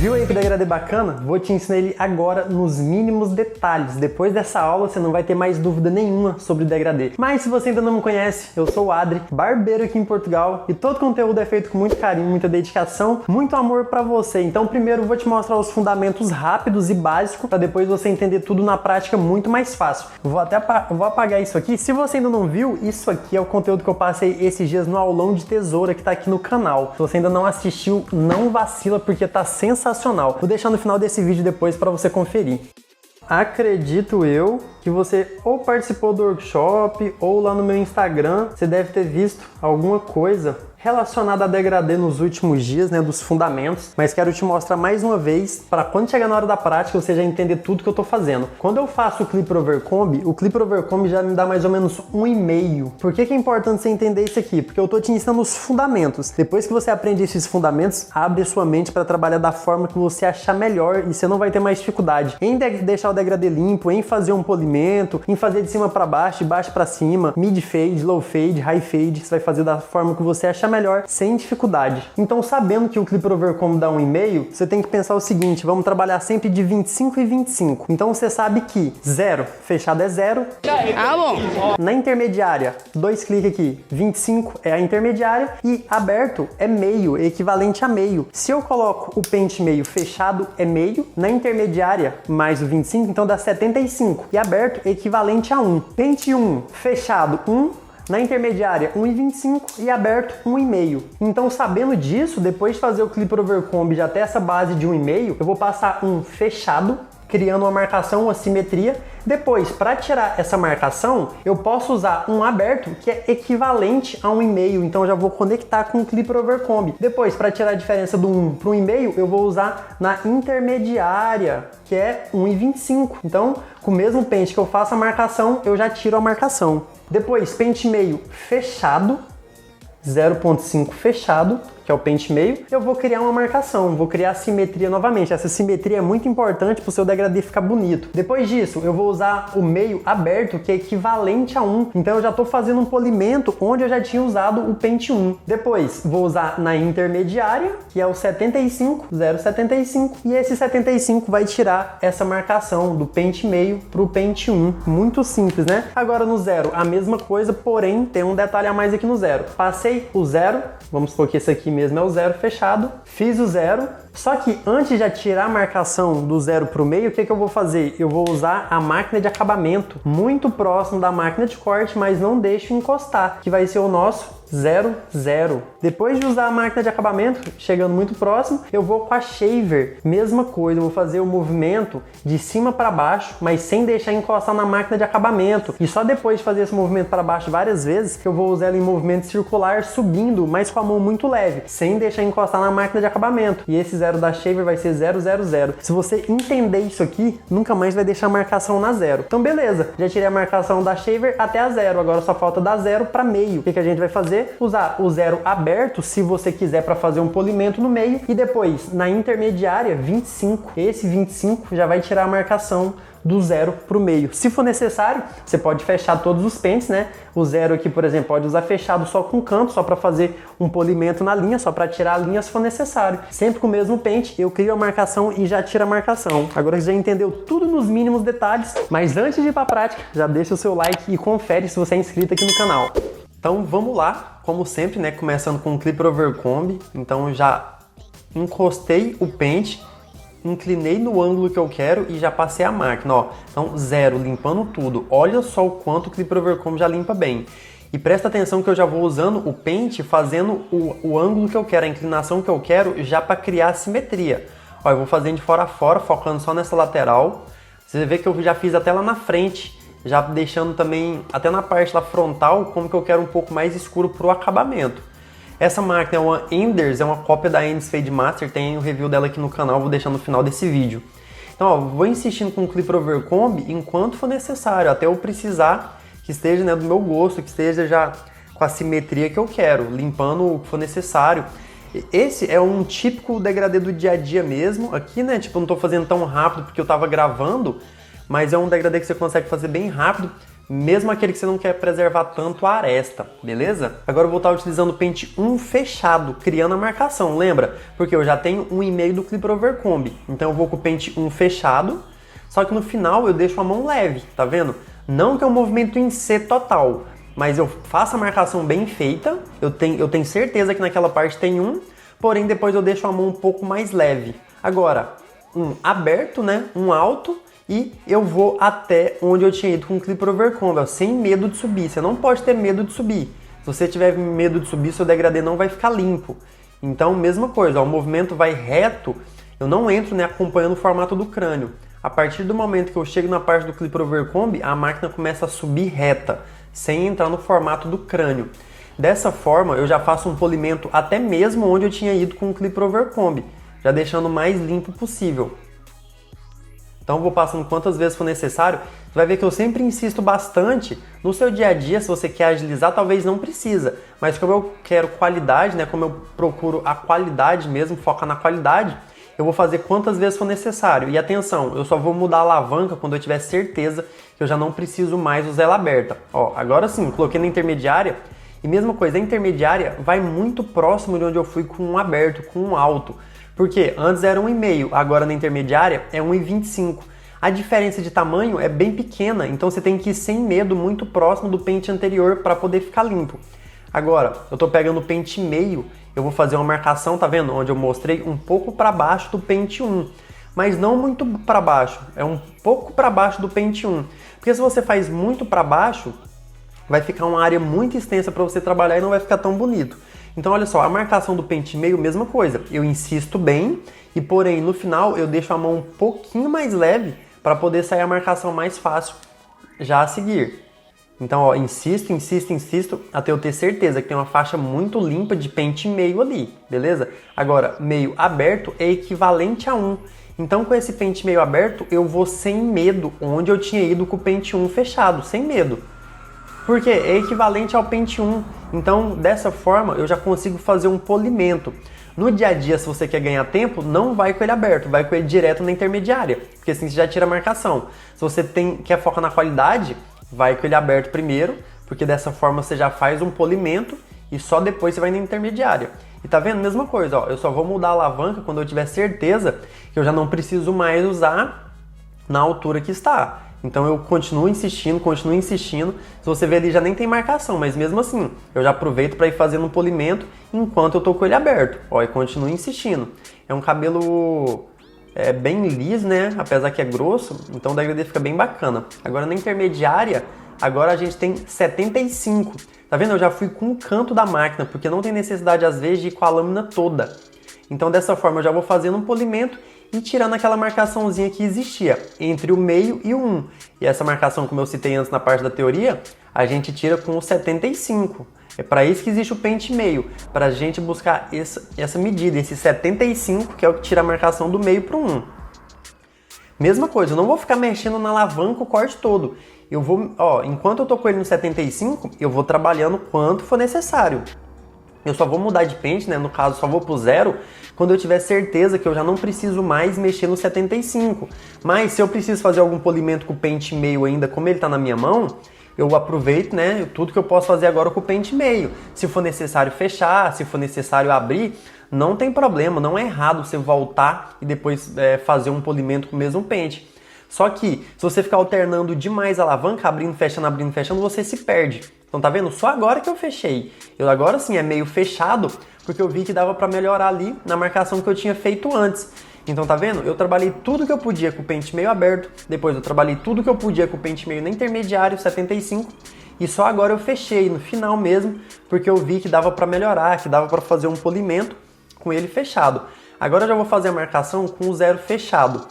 Viu aí que degradê bacana? Vou te ensinar ele agora nos mínimos detalhes. Depois dessa aula você não vai ter mais dúvida nenhuma sobre degradê. Mas se você ainda não me conhece, eu sou o Adri, barbeiro aqui em Portugal, e todo conteúdo é feito com muito carinho, muita dedicação, muito amor pra você. Então primeiro eu vou te mostrar os fundamentos rápidos e básicos, pra depois você entender tudo na prática muito mais fácil. Vou apagar isso aqui. Se você ainda não viu, isso aqui é o conteúdo que eu passei esses dias no aulão de tesoura que tá aqui no canal. Se você ainda não assistiu, não vacila porque tá sensacional. Vou deixar no final desse vídeo depois para você conferir. Acredito eu que você ou participou do workshop ou lá no meu Instagram você deve ter visto alguma coisa relacionada a degradê nos últimos dias, né, dos fundamentos, mas quero te mostrar mais uma vez para quando chegar na hora da prática você já entender tudo que eu tô fazendo. Quando eu faço o Clipper Overcomb, o Clipper Overcomb já me dá mais ou menos 1,5. Por que é importante você entender isso aqui? Porque eu tô te ensinando os fundamentos. Depois que você aprende esses fundamentos, abre a sua mente para trabalhar da forma que você achar melhor e você não vai ter mais dificuldade em deixar o degradê limpo, em fazer um polimento, em fazer de cima para baixo, de baixo para cima, mid fade, low fade, high fade. Você vai fazer da forma que você achar melhor, sem dificuldade. Então, sabendo que o Clipper Overcomb dá 1,5, você tem que pensar o seguinte: vamos trabalhar sempre de 25 e 25. Então você sabe que 0, fechado é 0. Ah, bom. Na intermediária, 2 cliques aqui, 25 é a intermediária e aberto é meio, equivalente a meio. Se eu coloco o pente meio fechado é meio, na intermediária mais o 25, então dá 75. E aberto equivalente a 1. Pente 1, fechado 1. Na intermediária, 1,25 e aberto 1,5. Então, sabendo disso, depois de fazer o Clipper Overcomb já até essa base de 1,5, eu vou passar um fechado, criando uma marcação, uma simetria. Depois, para tirar essa marcação, eu posso usar um aberto que é equivalente a 1,5, então eu já vou conectar com o Clipper Overcomb. Depois, para tirar a diferença do 1 para o 1,5, eu vou usar na intermediária, que é 1,25. Então, com o mesmo pente que eu faço a marcação, eu já tiro a marcação. Depois, pente meio fechado, 0,5 fechado, que é o pente meio, eu vou criar uma marcação, vou criar a simetria novamente. Essa simetria é muito importante para o seu degradê ficar bonito. Depois disso, eu vou usar o meio aberto, que é equivalente a 1. Então eu já estou fazendo um polimento onde eu já tinha usado o pente 1. Depois, vou usar na intermediária, que é o 75, 0,75. E esse 75 vai tirar essa marcação do pente meio para o pente 1. Muito simples, né? Agora no 0, a mesma coisa, porém tem um detalhe a mais aqui no 0. Passei o 0, vamos supor que esse aqui mesmo é o 0 fechado, fiz o 0, só que antes de tirar a marcação do 0 para o meio, o que eu vou fazer? Eu vou usar a máquina de acabamento muito próximo da máquina de corte, mas não deixo encostar, que vai ser o nosso 0, 0. Depois de usar a máquina de acabamento, chegando muito próximo, eu vou com a shaver, mesma coisa, eu vou fazer o movimento de cima para baixo, mas sem deixar encostar na máquina de acabamento. E só depois de fazer esse movimento para baixo várias vezes, que eu vou usar ela em movimento circular, subindo, mas com a mão muito leve, sem deixar encostar na máquina de acabamento. E esse 0 da shaver vai ser 0, 0, 0. Se você entender isso aqui, nunca mais vai deixar a marcação na 0. Então beleza, já tirei a marcação da shaver até a 0, agora só falta da 0 para meio. O que a gente vai fazer? Usar o 0 aberto, se você quiser, para fazer um polimento no meio, e depois na intermediária 25. Esse 25 já vai tirar a marcação do 0 para o meio. Se for necessário, você pode fechar todos os pentes, né? O 0 aqui, por exemplo, pode usar fechado só com canto, só para fazer um polimento na linha, só para tirar a linha se for necessário. Sempre com o mesmo pente, eu crio a marcação e já tiro a marcação. Agora você já entendeu tudo nos mínimos detalhes, mas antes de ir para a prática, já deixa o seu like e confere se você é inscrito aqui no canal. Então vamos lá, como sempre, né? Começando com o Clipper Overcomb. Então eu já encostei o pente, inclinei no ângulo que eu quero e já passei a máquina, ó. Então 0, limpando tudo. Olha só o quanto o Clipper Overcomb já limpa bem. E presta atenção que eu já vou usando o pente, fazendo o ângulo que eu quero, a inclinação que eu quero, já para criar a simetria. Ó, eu vou fazendo de fora a fora, focando só nessa lateral. Você vê que eu já fiz até lá na frente, já deixando também até na parte lá frontal, como que eu quero um pouco mais escuro para o acabamento. Essa máquina é uma Enders, é uma cópia da Enders Fade Master, tem o review dela aqui no canal, vou deixar no final desse vídeo. Então, ó, vou insistindo com o Clipper Overcomb enquanto for necessário, até eu precisar que esteja, né, do meu gosto, que esteja já com a simetria que eu quero, limpando o que for necessário. Esse é um típico degradê do dia a dia mesmo. Aqui, né, tipo, eu não tô fazendo tão rápido porque eu tava gravando, mas é um degradê que você consegue fazer bem rápido, mesmo aquele que você não quer preservar tanto a aresta, beleza? Agora eu vou estar utilizando o pente 1 fechado, criando a marcação, lembra? Porque eu já tenho 1,5 do Clipper Overcomb, então eu vou com o pente 1 fechado, só que no final eu deixo a mão leve, tá vendo? Não que é um movimento em C total, mas eu faço a marcação bem feita, eu tenho certeza que naquela parte tem um, porém depois eu deixo a mão um pouco mais leve. Agora, um aberto, né? Um alto, e eu vou até onde eu tinha ido com o Clipper Overcomb, ó, sem medo de subir. Você não pode ter medo de subir. Se você tiver medo de subir, seu degradê não vai ficar limpo. Então, mesma coisa, ó, o movimento vai reto, eu não entro, né, acompanhando o formato do crânio. A partir do momento que eu chego na parte do Clipper Overcomb, a máquina começa a subir reta, sem entrar no formato do crânio. Dessa forma, eu já faço um polimento até mesmo onde eu tinha ido com o Clipper Overcomb, já deixando o mais limpo possível. Então eu vou passando quantas vezes for necessário. Você vai ver que eu sempre insisto bastante. No seu dia a dia, se você quer agilizar, talvez não precisa. Mas como eu quero qualidade, né? Como eu procuro a qualidade mesmo, focar na qualidade, eu vou fazer quantas vezes for necessário. E atenção, eu só vou mudar a alavanca quando eu tiver certeza que eu já não preciso mais usar ela aberta. Ó, agora sim, coloquei na intermediária. E mesma coisa, a intermediária vai muito próximo de onde eu fui com um aberto, com um alto. Porque antes era 1,5, agora na intermediária é 1,25. A diferença de tamanho é bem pequena, então você tem que ir sem medo, muito próximo do pente anterior para poder ficar limpo. Agora, eu estou pegando o pente meio, eu vou fazer uma marcação, tá vendo? Onde eu mostrei um pouco para baixo do pente 1. Mas não muito para baixo, é um pouco para baixo do pente 1. Porque se você faz muito para baixo, vai ficar uma área muito extensa para você trabalhar e não vai ficar tão bonito. Então olha só, a marcação do pente meio, mesma coisa. Eu insisto bem e porém no final eu deixo a mão um pouquinho mais leve para poder sair a marcação mais fácil já a seguir. Então ó, insisto até eu ter certeza que tem uma faixa muito limpa de pente meio ali, beleza? Agora, meio aberto é equivalente a 1. Então com esse pente meio aberto eu vou sem medo onde eu tinha ido com o pente 1 fechado, sem medo. Porque é equivalente ao pente 1. Então, dessa forma, eu já consigo fazer um polimento. No dia a dia, se você quer ganhar tempo, não vai com ele aberto, vai com ele direto na intermediária, porque assim você já tira a marcação. Se você quer focar na qualidade, vai com ele aberto primeiro, porque dessa forma você já faz um polimento e só depois você vai na intermediária. E tá vendo? Mesma coisa, ó, eu só vou mudar a alavanca quando eu tiver certeza que eu já não preciso mais usar na altura que está. Então eu continuo insistindo. Se você ver ali já nem tem marcação, mas mesmo assim, eu já aproveito para ir fazendo um polimento enquanto eu tô com ele aberto. Ó, e continuo insistindo. É um cabelo bem liso, né? Apesar que é grosso, então o degradê fica bem bacana. Agora na intermediária, agora a gente tem 75. Tá vendo? Eu já fui com o canto da máquina, porque não tem necessidade às vezes de ir com a lâmina toda. Então dessa forma eu já vou fazendo um polimento e tirando aquela marcaçãozinha que existia entre o meio e o 1. E essa marcação, como eu citei antes na parte da teoria, a gente tira com o 75. É para isso que existe o pente meio, para a gente buscar essa medida, esse 75, que é o que tira a marcação do meio para o 1. Mesma coisa, eu não vou ficar mexendo na alavanca o corte todo. Eu vou, ó, enquanto eu tô com ele no 75, eu vou trabalhando quanto for necessário. Eu só vou mudar de pente, né? No caso, só vou pro 0 quando eu tiver certeza que eu já não preciso mais mexer no 75. Mas se eu preciso fazer algum polimento com o pente meio ainda, como ele tá na minha mão, eu aproveito, né? Tudo que eu posso fazer agora com o pente meio. Se for necessário fechar, se for necessário abrir, não tem problema, não é errado você voltar e depois fazer um polimento com o mesmo pente. Só que, se você ficar alternando demais a alavanca, abrindo, fechando, você se perde. Então tá vendo? Só agora que eu fechei. Eu agora sim é meio fechado, porque eu vi que dava pra melhorar ali na marcação que eu tinha feito antes. Então tá vendo? Eu trabalhei tudo que eu podia com o pente meio aberto, depois eu trabalhei tudo que eu podia com o pente meio na intermediário, 75, e só agora eu fechei, no final mesmo, porque eu vi que dava pra melhorar, que dava pra fazer um polimento com ele fechado. Agora eu já vou fazer a marcação com o 0 fechado.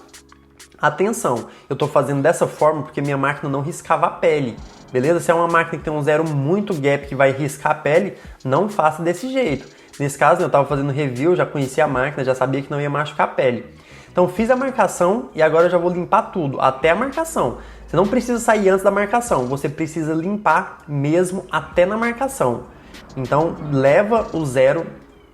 Atenção, eu estou fazendo dessa forma porque minha máquina não riscava a pele, beleza? Se é uma máquina que tem um 0 muito gap que vai riscar a pele, não faça desse jeito. Nesse caso, eu estava fazendo review, já conhecia a máquina, já sabia que não ia machucar a pele. Então fiz a marcação e agora eu já vou limpar tudo, até a marcação. Você não precisa sair antes da marcação, você precisa limpar mesmo até na marcação. Então leva o 0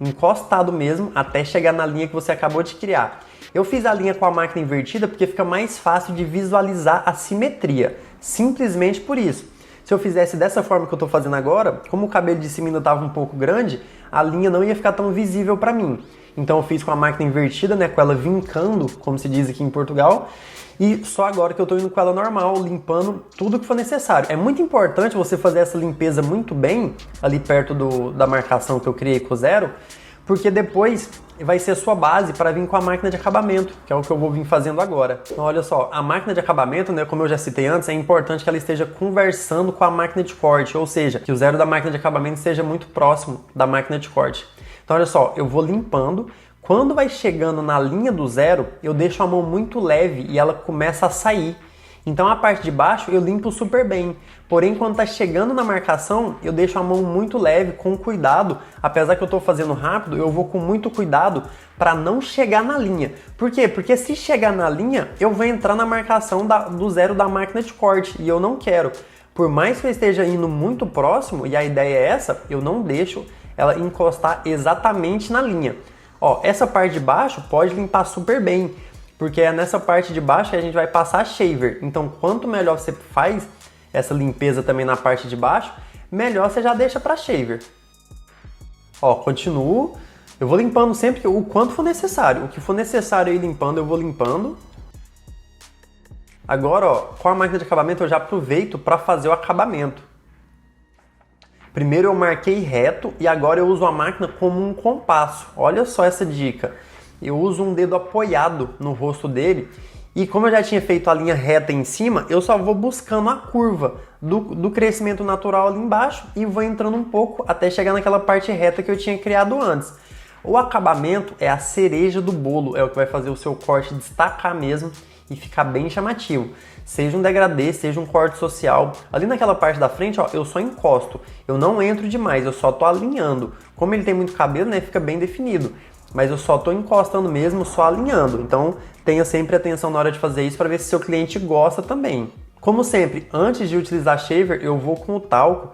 encostado mesmo até chegar na linha que você acabou de criar. Eu fiz a linha com a máquina invertida porque fica mais fácil de visualizar a simetria, simplesmente por isso. Se eu fizesse dessa forma que eu tô fazendo agora, como o cabelo de cima ainda tava um pouco grande, a linha não ia ficar tão visível para mim. Então eu fiz com a máquina invertida, né, com ela vincando, como se diz aqui em Portugal, e só agora que eu tô indo com ela normal, limpando tudo que for necessário. É muito importante você fazer essa limpeza muito bem, ali perto da marcação que eu criei com o zero, porque depois vai ser a sua base para vir com a máquina de acabamento, que é o que eu vou vir fazendo agora. Então olha só, a máquina de acabamento, né, como eu já citei antes, é importante que ela esteja conversando com a máquina de corte, ou seja, que o zero da máquina de acabamento esteja muito próximo da máquina de corte. Então olha só, eu vou limpando. Quando vai chegando na linha do zero, eu deixo a mão muito leve e ela começa a sair. Então a parte de baixo eu limpo super bem. Porém, quando está chegando na marcação, eu deixo a mão muito leve, com cuidado. Apesar que eu estou fazendo rápido, eu vou com muito cuidado para não chegar na linha. Por quê? Porque se chegar na linha, eu vou entrar na marcação do zero da máquina de corte e eu não quero. Por mais que eu esteja indo muito próximo, e a ideia é essa, eu não deixo ela encostar exatamente na linha. Ó, essa parte de baixo pode limpar super bem, porque é nessa parte de baixo que a gente vai passar shaver. Então, quanto melhor você faz essa limpeza também na parte de baixo, melhor você já deixa para shaver. Ó, continuo. Eu vou limpando sempre o quanto for necessário. O que for necessário ir limpando, eu vou limpando. Agora, ó, com a máquina de acabamento eu já aproveito para fazer o acabamento. Primeiro eu marquei reto e agora eu uso a máquina como um compasso. Olha só essa dica. Eu uso um dedo apoiado no rosto dele e como eu já tinha feito a linha reta em cima, eu só vou buscando a curva do crescimento natural ali embaixo e vou entrando um pouco até chegar naquela parte reta que eu tinha criado antes. O acabamento é a cereja do bolo, é o que vai fazer o seu corte destacar mesmo e ficar bem chamativo. Seja um degradê, seja um corte social. Ali naquela parte da frente, ó, eu só encosto. Eu não entro demais, eu só tô alinhando. Como ele tem muito cabelo, né, fica bem definido. Mas eu só tô encostando mesmo, só alinhando. Então, tenha sempre atenção na hora de fazer isso para ver se seu cliente gosta também. Como sempre, antes de utilizar shaver, eu vou com o talco.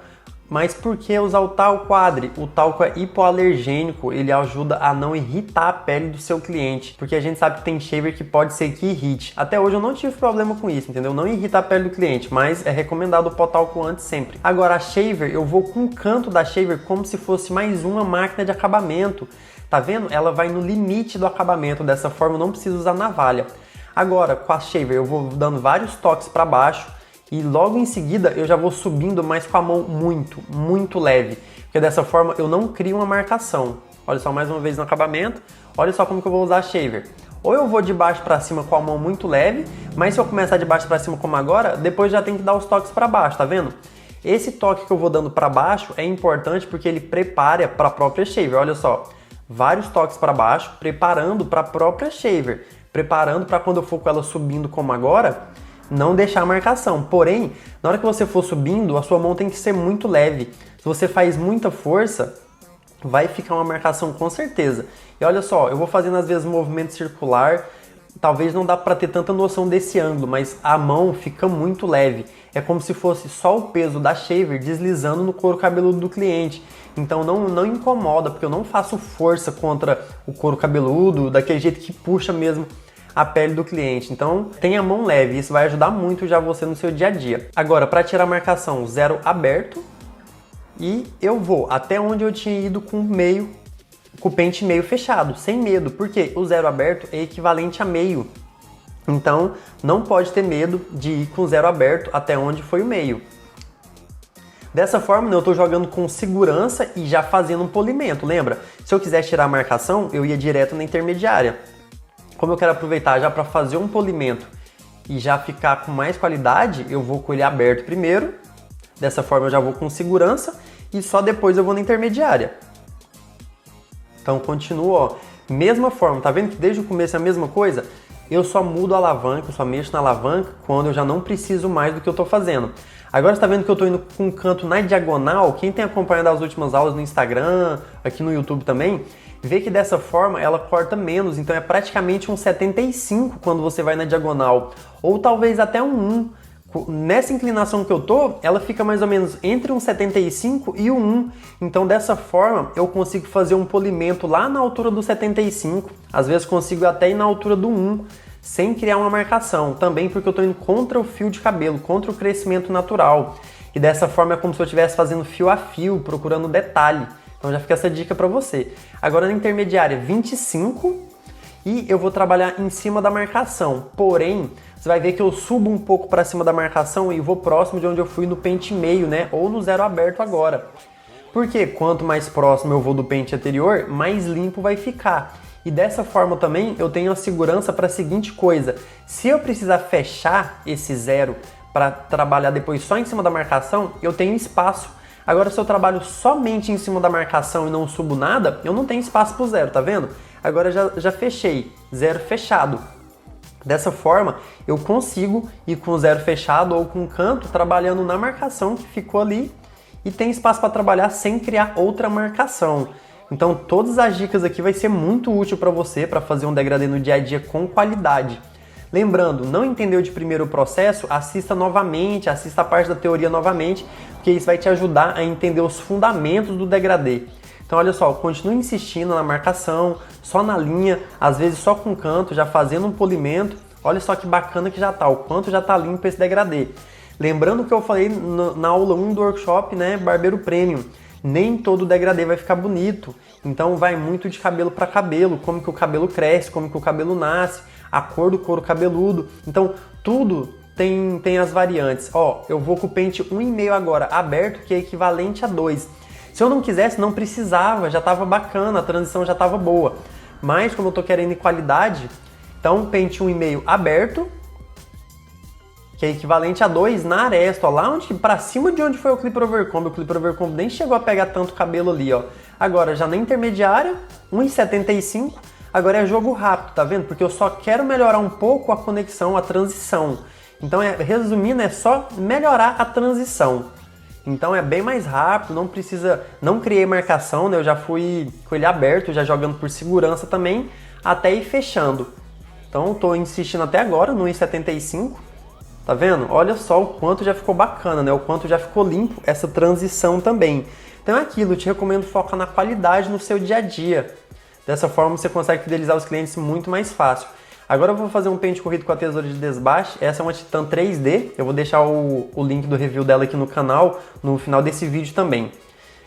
Mas por que usar o talco, Adri? O talco é hipoalergênico, ele ajuda a não irritar a pele do seu cliente, porque a gente sabe que tem shaver que pode ser que irrite. Até hoje eu não tive problema com isso, entendeu? Não irrita a pele do cliente, mas é recomendado pôr talco antes sempre. Agora a shaver, eu vou com o canto da shaver como se fosse mais uma máquina de acabamento. Tá vendo? Ela vai no limite do acabamento, dessa forma eu não preciso usar navalha. Agora, com a shaver eu vou dando vários toques para baixo, e logo em seguida eu já vou subindo, mas com a mão muito leve. Porque dessa forma eu não crio uma marcação. Olha só, mais uma vez no acabamento. Olha só como que eu vou usar a shaver. Ou eu vou de baixo para cima com a mão muito leve, mas se eu começar de baixo para cima como agora, depois já tem que dar os toques para baixo, tá vendo? Esse toque que eu vou dando para baixo é importante porque ele prepara para a própria shaver. Olha só, vários toques para baixo, preparando para a própria shaver. Preparando para quando eu for com ela subindo como agora, não deixar a marcação. Porém, na hora que você for subindo, a sua mão tem que ser muito leve. Se você faz muita força, vai ficar uma marcação com certeza. E olha só, eu vou fazendo às vezes um movimento circular, talvez não dá para ter tanta noção desse ângulo, mas a mão fica muito leve. É como se fosse só o peso da shaver deslizando no couro cabeludo do cliente. Então não incomoda, porque eu não faço força contra o couro cabeludo, daquele jeito que puxa mesmo a pele do cliente. Então tenha a mão leve, isso vai ajudar muito já você no seu dia a dia. Agora, para tirar a marcação, zero aberto, e eu vou até onde eu tinha ido com o pente meio fechado, sem medo, porque o zero aberto é equivalente a meio. Então não pode ter medo de ir com zero aberto até onde foi o meio. Dessa forma, eu estou jogando com segurança e já fazendo um polimento. Lembra? Se eu quisesse tirar a marcação, eu ia direto na intermediária. Como eu quero aproveitar já para fazer um polimento e já ficar com mais qualidade, eu vou com ele aberto primeiro. Dessa forma eu já vou com segurança e só depois eu vou na intermediária. Então continuo, ó, mesma forma, tá vendo que desde o começo é a mesma coisa? Eu só mudo a alavanca, eu só mexo na alavanca quando eu já não preciso mais do que eu estou fazendo. Agora você tá vendo que eu estou indo com um canto na diagonal. Quem tem acompanhado as últimas aulas no Instagram, aqui no YouTube também, vê que dessa forma ela corta menos, então é praticamente um 75 quando você vai na diagonal, ou talvez até um 1. Nessa inclinação que eu tô, ela fica mais ou menos entre um 75 e um 1. Então dessa forma eu consigo fazer um polimento lá na altura do 75, às vezes consigo até ir na altura do 1, sem criar uma marcação, também porque eu tô indo contra o fio de cabelo, contra o crescimento natural. E dessa forma é como se eu estivesse fazendo fio a fio, procurando detalhe. Então já fica essa dica para você. Agora na intermediária 25 e eu vou trabalhar em cima da marcação. Porém, você vai ver que eu subo um pouco para cima da marcação e vou próximo de onde eu fui no pente meio, né? Ou no zero aberto agora. Porque quanto mais próximo eu vou do pente anterior, mais limpo vai ficar. E dessa forma também eu tenho a segurança para a seguinte coisa. Se eu precisar fechar esse zero para trabalhar depois só em cima da marcação, eu tenho espaço. Agora se eu trabalho somente em cima da marcação e não subo nada, eu não tenho espaço para o zero, tá vendo? Agora já fechei, zero fechado. Dessa forma, eu consigo ir com o zero fechado ou com o canto trabalhando na marcação que ficou ali e tem espaço para trabalhar sem criar outra marcação. Então, todas as dicas aqui vai ser muito útil para você para fazer um degradê no dia a dia com qualidade. Lembrando, não entendeu de primeiro o processo? Assista novamente, assista a parte da teoria novamente, porque isso vai te ajudar a entender os fundamentos do degradê. Então olha só, continue insistindo na marcação, só na linha, às vezes só com canto, já fazendo um polimento. Olha só que bacana que já tá, o quanto já tá limpo esse degradê. Lembrando que eu falei na aula 1 do workshop, né, Barbeiro Premium, nem todo degradê vai ficar bonito. Então vai muito de cabelo para cabelo, como que o cabelo cresce, como que o cabelo nasce, a cor do couro cabeludo. Então tudo tem as variantes. Ó, eu vou com o pente 1,5 agora, aberto, que é equivalente a 2. Se eu não quisesse, não precisava, já estava bacana, a transição já estava boa. Mas como eu estou querendo qualidade, então pente 1,5 aberto, que é equivalente a 2 na aresta, ó, lá onde, para cima de onde foi o Clipper Overcomb. O Clipper Overcomb nem chegou a pegar tanto cabelo ali, ó. Agora já na intermediária, 1,75, agora é jogo rápido, tá vendo? Porque eu só quero melhorar um pouco a conexão, a transição. Então, resumindo, é só melhorar a transição. Então é bem mais rápido, não precisa, não criei marcação, né? Eu já fui com ele aberto, já jogando por segurança também, até ir fechando. Então tô insistindo até agora no 1,75, tá vendo? Olha só o quanto já ficou bacana, né? O quanto já ficou limpo essa transição também. Então é aquilo, eu te recomendo focar na qualidade no seu dia a dia. Dessa forma você consegue fidelizar os clientes muito mais fácil. Agora eu vou fazer um pente corrido com a tesoura de desbaste. Essa é uma Titan 3D. Eu vou deixar o link do review dela aqui no canal, no final desse vídeo também.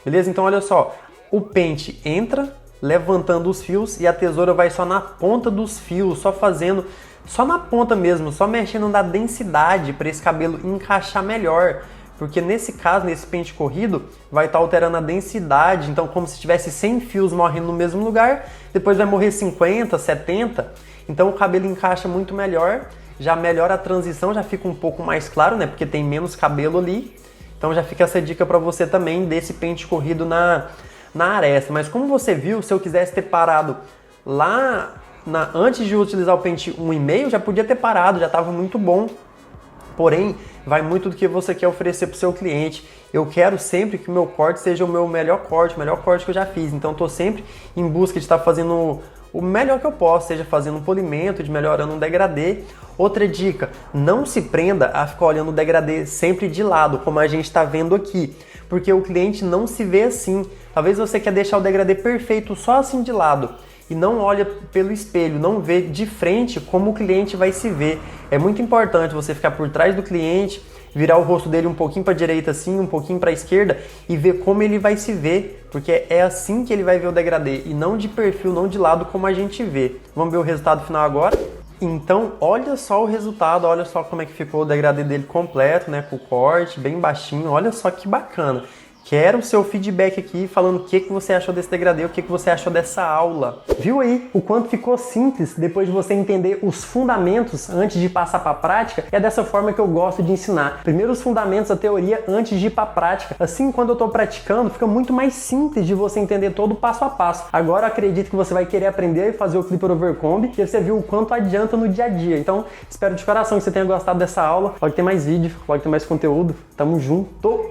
Beleza? Então olha só. O pente entra, levantando os fios e a tesoura vai só na ponta dos fios, só na ponta mesmo, só mexendo na densidade para esse cabelo encaixar melhor. Porque nesse caso, nesse pente corrido, vai estar alterando a densidade. Então como se tivesse 100 fios morrendo no mesmo lugar, depois vai morrer 50, 70... Então o cabelo encaixa muito melhor, já melhora a transição, já fica um pouco mais claro, né? Porque tem menos cabelo ali. Então já fica essa dica para você também desse pente corrido na aresta. Mas como você viu, se eu quisesse ter parado lá antes de utilizar o pente 1,5, já podia ter parado, já estava muito bom. Porém, vai muito do que você quer oferecer para o seu cliente. Eu quero sempre que o meu corte seja o meu melhor corte que eu já fiz. Então estou sempre em busca de estar fazendo o melhor que eu posso, seja fazendo um polimento, de melhorando um degradê. Outra dica, não se prenda a ficar olhando o degradê sempre de lado, como a gente está vendo aqui, porque o cliente não se vê assim. Talvez você quer deixar o degradê perfeito só assim de lado e não olha pelo espelho, não vê de frente como o cliente vai se ver. É muito importante você ficar por trás do cliente, virar o rosto dele um pouquinho para a direita assim, um pouquinho para a esquerda e ver como ele vai se ver, porque é assim que ele vai ver o degradê e não de perfil, não de lado como a gente vê. Vamos ver o resultado final agora? Então, olha só o resultado, olha só como é que ficou o degradê dele completo, né, com o corte bem baixinho, olha só que bacana. Quero o seu feedback aqui falando o que você achou desse degradê, o que você achou dessa aula. Viu aí o quanto ficou simples depois de você entender os fundamentos antes de passar para a prática? É dessa forma que eu gosto de ensinar. Primeiro os fundamentos, a teoria, antes de ir para a prática. Assim, quando eu estou praticando, fica muito mais simples de você entender todo o passo a passo. Agora eu acredito que você vai querer aprender a fazer o Clipper Overcomb e você viu o quanto adianta no dia a dia. Então, espero de coração que você tenha gostado dessa aula. Pode ter mais vídeo, pode ter mais conteúdo. Tamo junto!